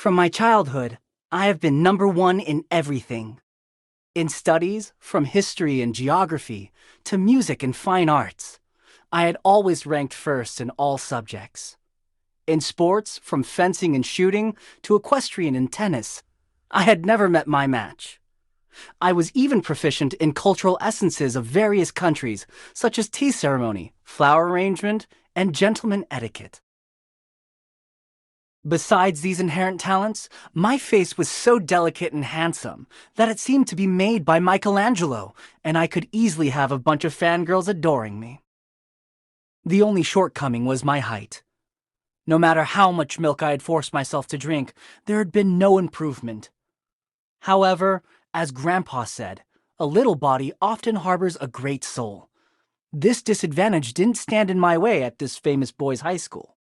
From my childhood, I have been number one in everything. In studies, from history and geography to music and fine arts, I had always ranked first in all subjects. In sports, from fencing and shooting to equestrian and tennis, I had never met my match. I was even proficient in cultural essences of various countries, such as tea ceremony, flower arrangement, and gentleman etiquette. Besides these inherent talents, my face was so delicate and handsome that it seemed to be made by Michelangelo, and I could easily have a bunch of fangirls adoring me. The only shortcoming was my height. No matter how much milk I had forced myself to drink, there had been no improvement. However, as Grandpa said, a little body often harbors a great soul. This disadvantage didn't stand in my way at this famous boys' high school.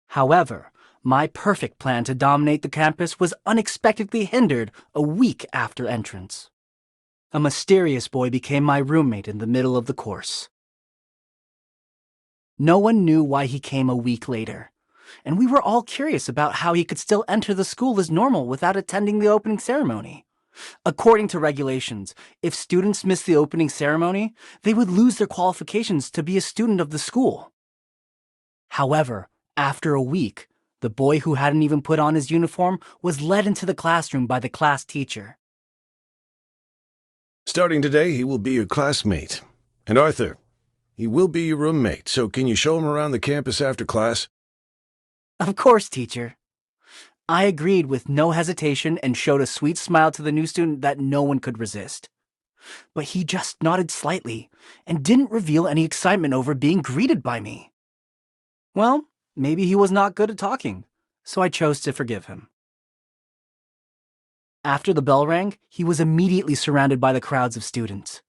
However, my perfect plan to dominate the campus was unexpectedly hindered a week after entrance. A mysterious boy became my roommate in the middle of the course. No one knew why he came a week later, and we were all curious about how he could still enter the school as normal without attending the opening ceremony. According to regulations, if students missed the opening ceremony, they would lose their qualifications to be a student of the school. However, after a week, the boy who hadn't even put on his uniform was led into the classroom by the class teacher. Starting today, he will be your classmate. And Arthur, he will be your roommate, so can you show him around the campus after class? Of course, teacher. I agreed with no hesitation and showed a sweet smile to the new student that no one could resist. But he just nodded slightly and didn't reveal any excitement over being greeted by me. Well, maybe he was not good at talking, so I chose to forgive him. After the bell rang, he was immediately surrounded by the crowds of students.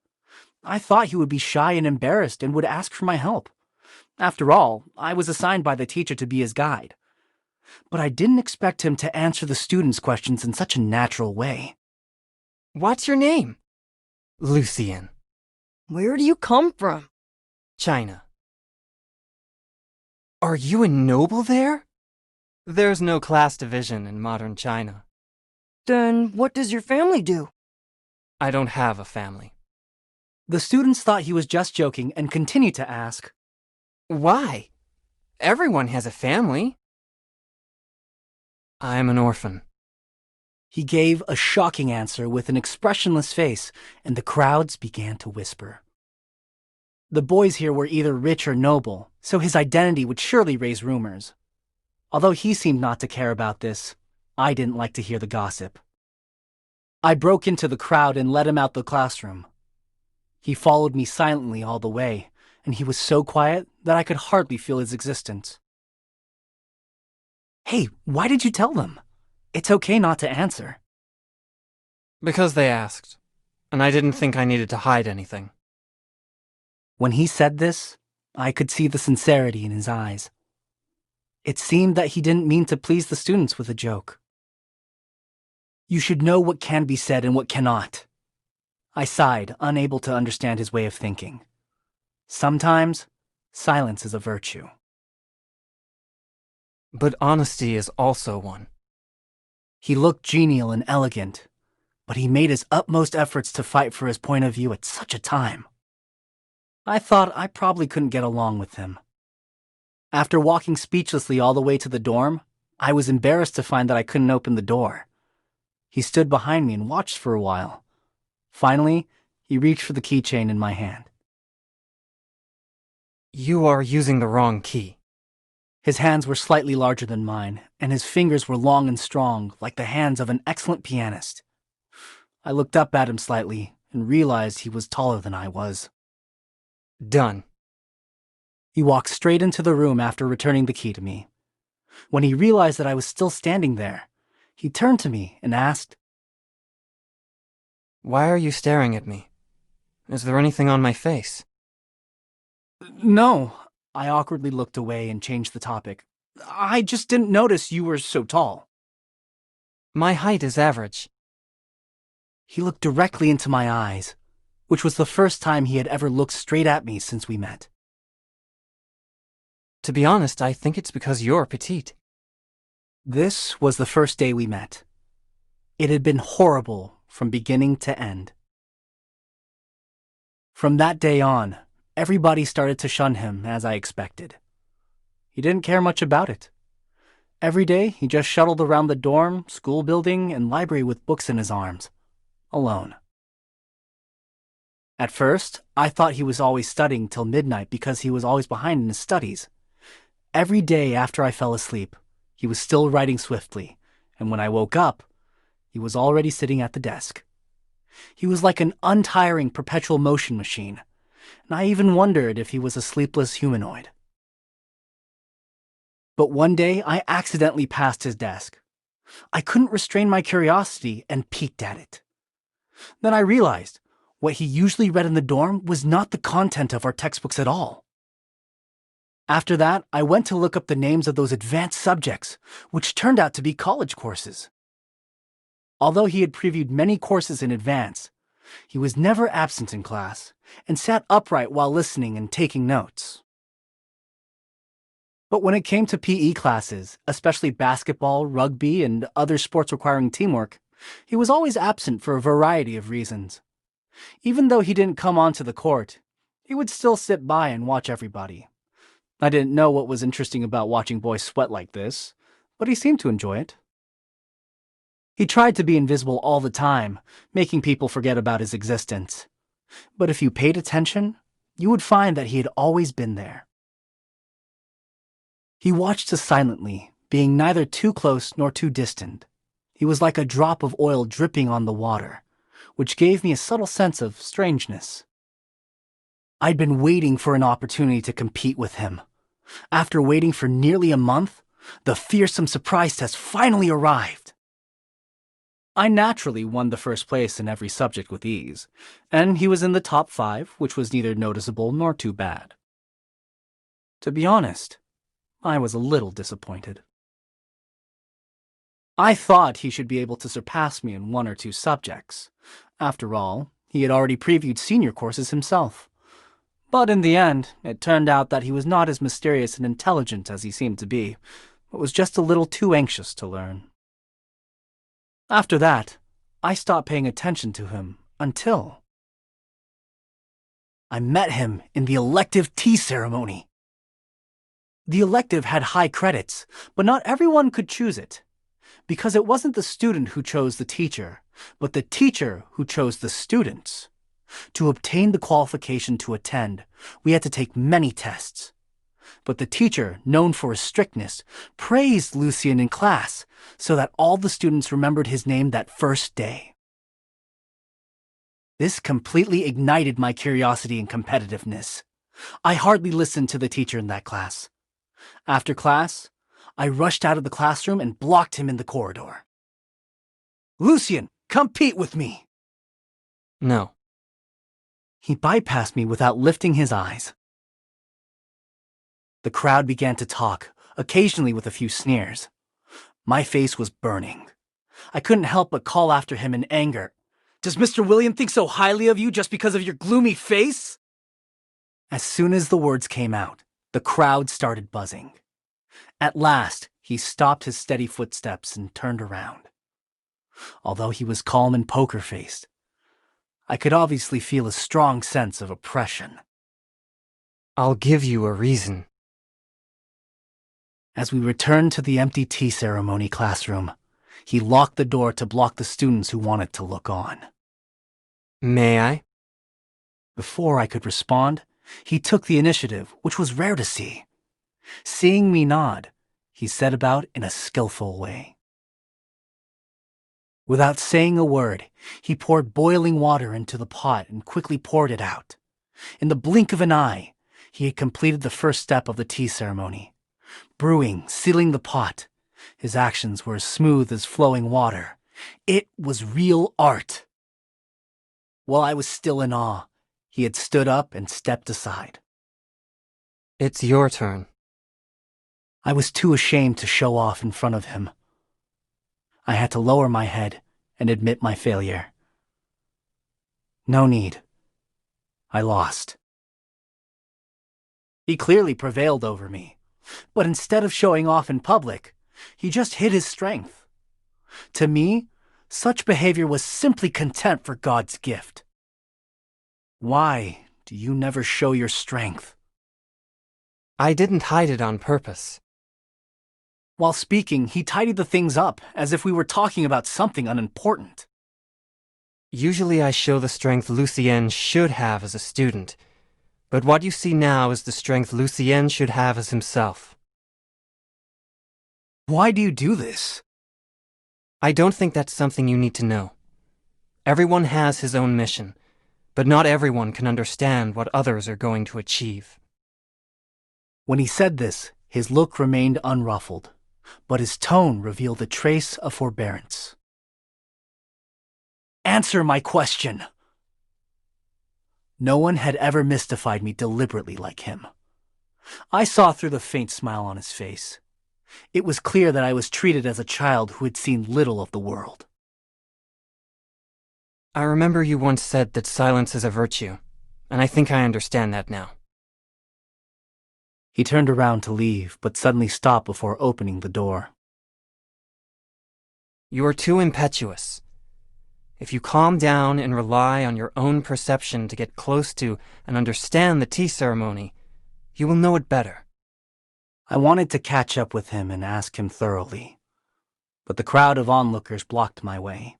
I thought he would be shy and embarrassed and would ask for my help. After all, I was assigned by the teacher to be his guide. But I didn't expect him to answer the students' questions in such a natural way. What's your name? Lucien. Where do you come from? China. Are you a noble there? There's no class division in modern China. Then what does your family do? I don't have a family. The students thought he was just joking and continued to ask, Why? Everyone has a family. I am an orphan. He gave a shocking answer with an expressionless face, and the crowds began to whisper. The boys here were either rich or noble, so his identity would surely raise rumors. Although he seemed not to care about this, I didn't like to hear the gossip. I broke into the crowd and led him out the classroom. He followed me silently all the way, and he was so quiet that I could hardly feel his existence. Hey, why did you tell them? It's okay not to answer. Because they asked, and I didn't think I needed to hide anything. When he said this, I could see the sincerity in his eyes. It seemed that he didn't mean to please the students with a joke. You should know what can be said and what cannot. I sighed, unable to understand his way of thinking. Sometimes, silence is a virtue. But honesty is also one. He looked genial and elegant, but he made his utmost efforts to fight for his point of view at such a time. I thought I probably couldn't get along with him. After walking speechlessly all the way to the dorm, I was embarrassed to find that I couldn't open the door. He stood behind me and watched for a while. Finally, he reached for the keychain in my hand. You are using the wrong key. His hands were slightly larger than mine, and his fingers were long and strong, like the hands of an excellent pianist. I looked up at him slightly and realized he was taller than I was. Done. He walked straight into the room after returning the key to me. When he realized that I was still standing there, he turned to me and asked, Why are you staring at me? Is there anything on my face? No. I awkwardly looked away and changed the topic. I just didn't notice you were so tall. My height is average. He looked directly into my eyes, which was the first time he had ever looked straight at me since we met. To be honest, I think it's because you're petite. This was the first day we met. It had been horrible from beginning to end. From that day on, everybody started to shun him, as I expected. He didn't care much about it. Every day, he just shuttled around the dorm, school building, and library with books in his arms, alone. At first, I thought he was always studying till midnight because he was always behind in his studies. Every day after I fell asleep, he was still writing swiftly, and when I woke up, he was already sitting at the desk. He was like an untiring perpetual motion machine, and I even wondered if he was a sleepless humanoid. But one day, I accidentally passed his desk. I couldn't restrain my curiosity and peeked at it. Then I realized what he usually read in the dorm was not the content of our textbooks at all. After that, I went to look up the names of those advanced subjects, which turned out to be college courses. Although he had previewed many courses in advance, he was never absent in class and sat upright while listening and taking notes. But when it came to PE classes, especially basketball, rugby, and other sports requiring teamwork, he was always absent for a variety of reasons. Even though he didn't come onto the court, he would still sit by and watch everybody. I didn't know what was interesting about watching boys sweat like this, but he seemed to enjoy it. He tried to be invisible all the time, making people forget about his existence. But if you paid attention, you would find that he had always been there. He watched us silently, being neither too close nor too distant. He was like a drop of oil dripping on the water, which gave me a subtle sense of strangeness. I'd been waiting for an opportunity to compete with him. After waiting for nearly a month, the fearsome surprise test finally arrived. I naturally won the first place in every subject with ease, and he was in the top 5, which was neither noticeable nor too bad. To be honest, I was a little disappointed. I thought he should be able to surpass me in 1 or 2 subjects. After all, he had already previewed senior courses himself. But in the end, it turned out that he was not as mysterious and intelligent as he seemed to be, but was just a little too anxious to learn. After that, I stopped paying attention to him until I met him in the elective tea ceremony. The elective had high credits, but not everyone could choose it, because it wasn't the student who chose the teacher, but the teacher who chose the students. To obtain the qualification to attend, we had to take many tests. But the teacher, known for his strictness, praised Lucien in class so that all the students remembered his name that first day. This completely ignited my curiosity and competitiveness. I hardly listened to the teacher in that class. After class, I rushed out of the classroom and blocked him in the corridor. "Lucien, compete with me!" No. He bypassed me without lifting his eyes. The crowd began to talk, occasionally with a few sneers. My face was burning. I couldn't help but call after him in anger. "Does Mr. William think so highly of you just because of your gloomy face?" As soon as the words came out, the crowd started buzzing. At last, he stopped his steady footsteps and turned around. Although he was calm and poker-faced, I could obviously feel a strong sense of oppression. I'll give you a reason. As we returned to the empty tea ceremony classroom, he locked the door to block the students who wanted to look on. May I? Before I could respond, he took the initiative, which was rare to see. Seeing me nod, he set about in a skillful way. Without saying a word, he poured boiling water into the pot and quickly poured it out. In the blink of an eye, he had completed the first step of the tea ceremony. Brewing, sealing the pot, his actions were as smooth as flowing water. It was real art. While I was still in awe, he had stood up and stepped aside. It's your turn. I was too ashamed to show off in front of him. I had to lower my head and admit my failure. No need. I lost. He clearly prevailed over me, but instead of showing off in public, He just hid his strength. To me, such behavior was simply contempt for God's gift. Why do you never show your strength? I didn't hide it on purpose. While speaking, he tidied the things up as if we were talking about something unimportant. Usually I show the strength Lucien should have as a student, but what you see now is the strength Lucien should have as himself. Why do you do this? I don't think that's something you need to know. Everyone has his own mission, but not everyone can understand what others are going to achieve. When he said this, his look remained unruffled, but his tone revealed a trace of forbearance. Answer my question! No one had ever mystified me deliberately like him. I saw through the faint smile on his face. It was clear that I was treated as a child who had seen little of the world. I remember you once said that silence is a virtue, and I think I understand that now. He turned around to leave, but suddenly stopped before opening the door. You are too impetuous. If you calm down and rely on your own perception to get close to and understand the tea ceremony, you will know it better. I wanted to catch up with him and ask him thoroughly, but the crowd of onlookers blocked my way.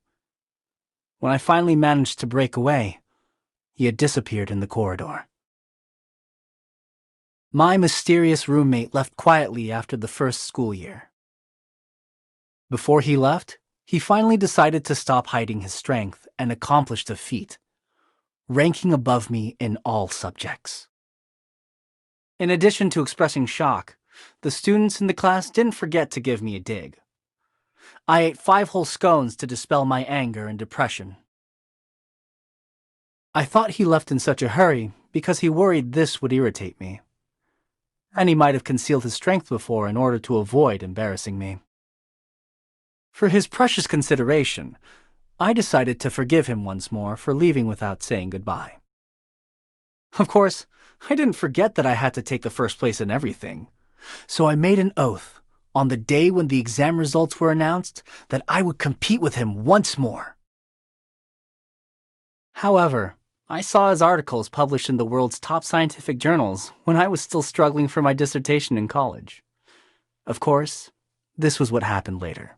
When I finally managed to break away, he had disappeared in the corridor. My mysterious roommate left quietly after the first school year. Before he left, he finally decided to stop hiding his strength and accomplished a feat, ranking above me in all subjects. In addition to expressing shock, the students in the class didn't forget to give me a dig. I ate 5 whole scones to dispel my anger and depression. I thought he left in such a hurry because he worried this would irritate me, and he might have concealed his strength before in order to avoid embarrassing me. For his precious consideration, I decided to forgive him once more for leaving without saying goodbye. Of course, I didn't forget that I had to take the first place in everything, so I made an oath, on the day when the exam results were announced, that I would compete with him once more. However, I saw his articles published in the world's top scientific journals when I was still struggling for my dissertation in college. Of course, this was what happened later.